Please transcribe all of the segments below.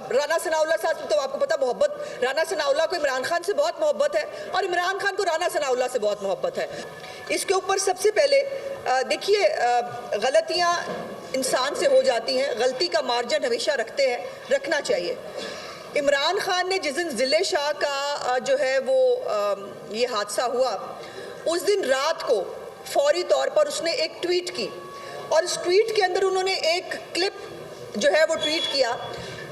राना सनाउल्लाह साहब, तो आपको पता मोहब्बत राना सनाउल्लाह को इमरान खान से बहुत मोहब्बत है और इमरान खान को राना सनाउल्लाह से बहुत मोहब्बत है। इसके ऊपर सबसे पहले देखिए, गलतियां इंसान से हो जाती हैं, गलती का मार्जिन हमेशा रखना चाहिए। इमरान खान ने जिस दिन ज़िले शाह का जो है वो ये हादसा हुआ, उस दिन रात को फौरी तौर पर उसने एक ट्वीट की और इस ट्वीट के अंदर उन्होंने एक क्लिप जो है वो ट्वीट किया।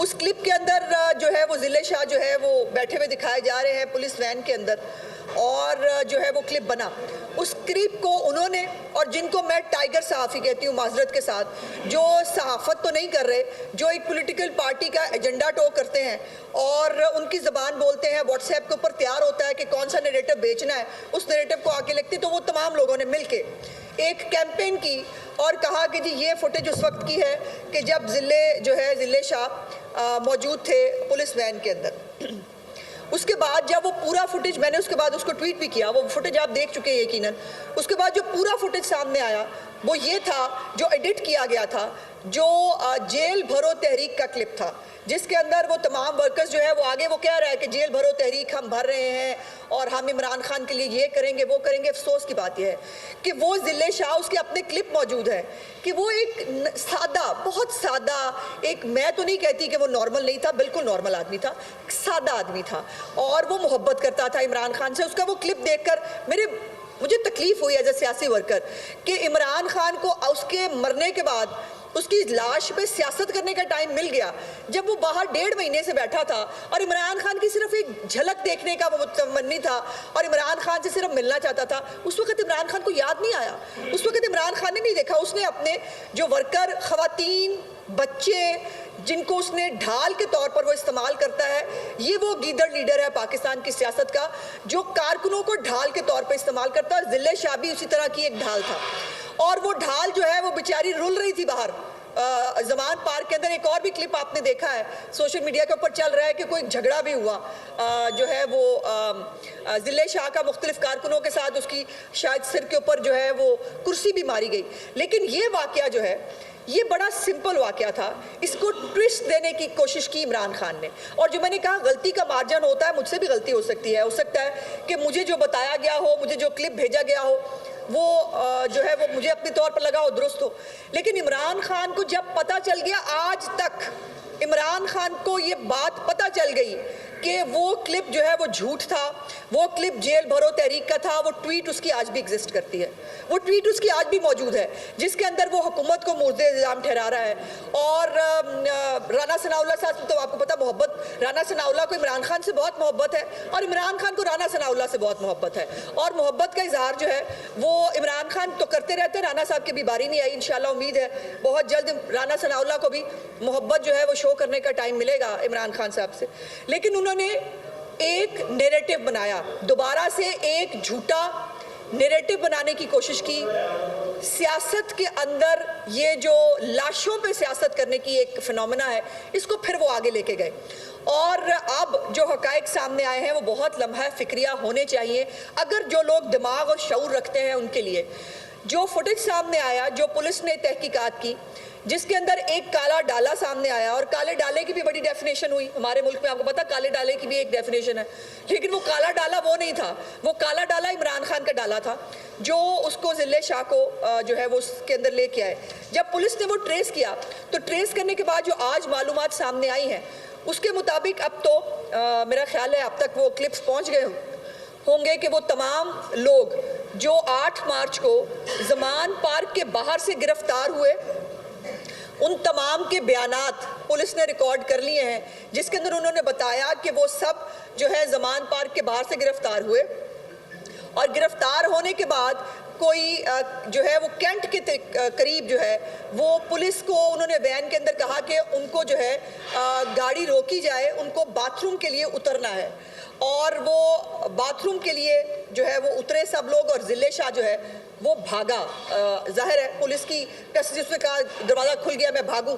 उस क्लिप के अंदर जो है वो ज़िले शाह जो है वो बैठे हुए दिखाए जा रहे हैं पुलिस वैन के अंदर, और जो है वो क्लिप बना। उस क्लिप को उन्होंने, और जिनको मैं टाइगर सहाफ़ी कहती हूँ माजरत के साथ, जो सहाफ़त तो नहीं कर रहे, जो एक पॉलिटिकल पार्टी का एजेंडा टो करते हैं और उनकी ज़बान बोलते हैं, व्हाट्सएप के ऊपर तैयार होता है कि कौन सा नैरेटिव बेचना है, उस नैरेटिव को आके लिखती, तो वो तमाम लोगों ने मिल के एक कैंपेन की और कहा कि जी ये फुटेज उस वक्त की है कि जब ज़िले शाह मौजूद थे पुलिस वैन के अंदर। उसके बाद जब वो पूरा फुटेज, मैंने उसके बाद उसको ट्वीट भी किया, वो फुटेज आप देख चुके हैं यकीनन। उसके बाद जो पूरा फुटेज सामने आया वो ये था, जो एडिट किया गया था, जो जेल भरो तहरीक का क्लिप था, जिसके अंदर वो तमाम वर्कर्स जो है वो आगे वो कह रहा है कि जेल भरो तहरीक हम भर रहे हैं और हम इमरान खान के लिए ये करेंगे वो करेंगे। अफसोस की बात यह है कि वो ज़िले शाह, उसके अपने क्लिप मौजूद है कि वो एक सादा, बहुत सादा, एक, मैं तो नहीं कहती कि वो नॉर्मल नहीं था, बिल्कुल नॉर्मल आदमी था, सादा आदमी था और वो मोहब्बत करता था इमरान खान से। उसका वो क्लिप देखकर मुझे तकलीफ हुई एज ए सियासी वर्कर कि इमरान खान को उसके मरने के बाद उसकी लाश पे सियासत करने का टाइम मिल गया, जब वो बाहर 1.5 महीने से बैठा था और इमरान खान की सिर्फ एक झलक देखने का वो मुतमन्नी था और इमरान खान से सिर्फ मिलना चाहता था। उस वक्त इमरान खान को याद नहीं आया, उस वक्त इमरान खान ने नहीं देखा। उसने अपने जो वर्कर, खवातीन, बच्चे, जिनको उसने ढाल के तौर पर वो इस्तेमाल करता है, ये वो गीदड़ लीडर है पाकिस्तान की सियासत का, जो कारकुनों को ढाल के तौर पर इस्तेमाल करता है। ज़िले शाह भी उसी तरह की एक ढाल था और वो ढाल जो है वो बेचारी रुल रही थी बाहर जमान पार्क के अंदर। एक और भी क्लिप आपने देखा है, सोशल मीडिया के ऊपर चल रहा है कि कोई झगड़ा भी हुआ जो है वो ज़िले शाह का मुख्तलिफ कारकुनों के साथ, उसकी शायद सिर के ऊपर जो है वो कुर्सी भी मारी गई। लेकिन ये वाकया जो है ये बड़ा सिंपल वाकया था, इसको ट्विस्ट देने की कोशिश की इमरान खान ने। और जो मैंने कहा गलती का मार्जिन होता है, मुझसे भी गलती हो सकती है, हो सकता है कि मुझे जो बताया गया हो, मुझे जो क्लिप भेजा गया हो, वो जो है वो मुझे अपने तौर पर लगा हो दुरुस्त हो। लेकिन इमरान खान को जब पता चल गया, आज तक इमरान खान को ये बात पता चल गई कि वो क्लिप जो है वो झूठ था, वो क्लिप जेल भरो तहरीक का था, वो ट्वीट उसकी आज भी एग्जिस्ट करती है, वो ट्वीट उसकी आज भी मौजूद है, जिसके अंदर वो हुकूमत को मुर्दे इल्ज़ाम ठहरा रहा है। और राना सनाउल्लाह साहब, तो आपको पता मोहब्बत राना सनाउल्लाह को इमरान खान से बहुत मोहब्बत है और इमरान खान को राना सनाउल्लाह से बहुत मोहब्बत है। और मोहब्बत का इजहार जो है वो इमरान खान तो करते रहते हैं, राना साहब की भी बारी नहीं आई। इंशाल्लाह उम्मीद है बहुत जल्द राना सनाउल्लाह को भी मोहब्बत जो है वो शो करने का टाइम मिलेगा इमरान खान साहब से। लेकिन उन्होंने एक नैरेटिव बनाया, दोबारा से एक झूठा नैरेटिव बनाने की कोशिश की। सियासत के अंदर ये जो लाशों पे सियासत करने की एक फिनोमेना है, इसको फिर वो आगे लेके गए। और अब जो हकायक सामने आए हैं वो बहुत लम्हा फिक्रिया होने चाहिए, अगर जो लोग दिमाग और शऊर रखते हैं उनके लिए। जो फुटेज सामने आया, जो पुलिस ने तहकीकात की, जिसके अंदर एक काला डाला सामने आया, और काले डाले की भी बड़ी डेफिनेशन हुई हमारे मुल्क में, आपको पता काले डाले की भी एक डेफिनेशन है। लेकिन वो काला डाला वो नहीं था, वो काला डाला इमरान खान का डाला था, जो उसको ज़िले शाह को जो है वो उसके अंदर लेके आए। जब पुलिस ने वो ट्रेस किया, तो ट्रेस करने के बाद जो आज मालूमात सामने आई हैं, उसके मुताबिक अब तो मेरा ख्याल है अब तक वो क्लिप्स पहुँच गए होंगे कि वो तमाम लोग जो 8 मार्च को ज़मान पार्क के बाहर से गिरफ्तार हुए, उन तमाम के बयानात पुलिस ने रिकॉर्ड कर लिए हैं, जिसके अंदर उन्होंने बताया कि वो सब जो है ज़मान पार्क के बाहर से गिरफ्तार हुए और गिरफ्तार होने के बाद कोई जो है वो कैंट के करीब जो है वो पुलिस को उन्होंने वैन के अंदर कहा कि उनको जो है गाड़ी रोकी जाए, उनको बाथरूम के लिए उतरना है। और वो बाथरूम के लिए जो है वो उतरे सब लोग और ज़िले शाह जो है वो भागा। जाहिर है पुलिस की कसरत, उसने कहा दरवाज़ा खुल गया मैं भागूं।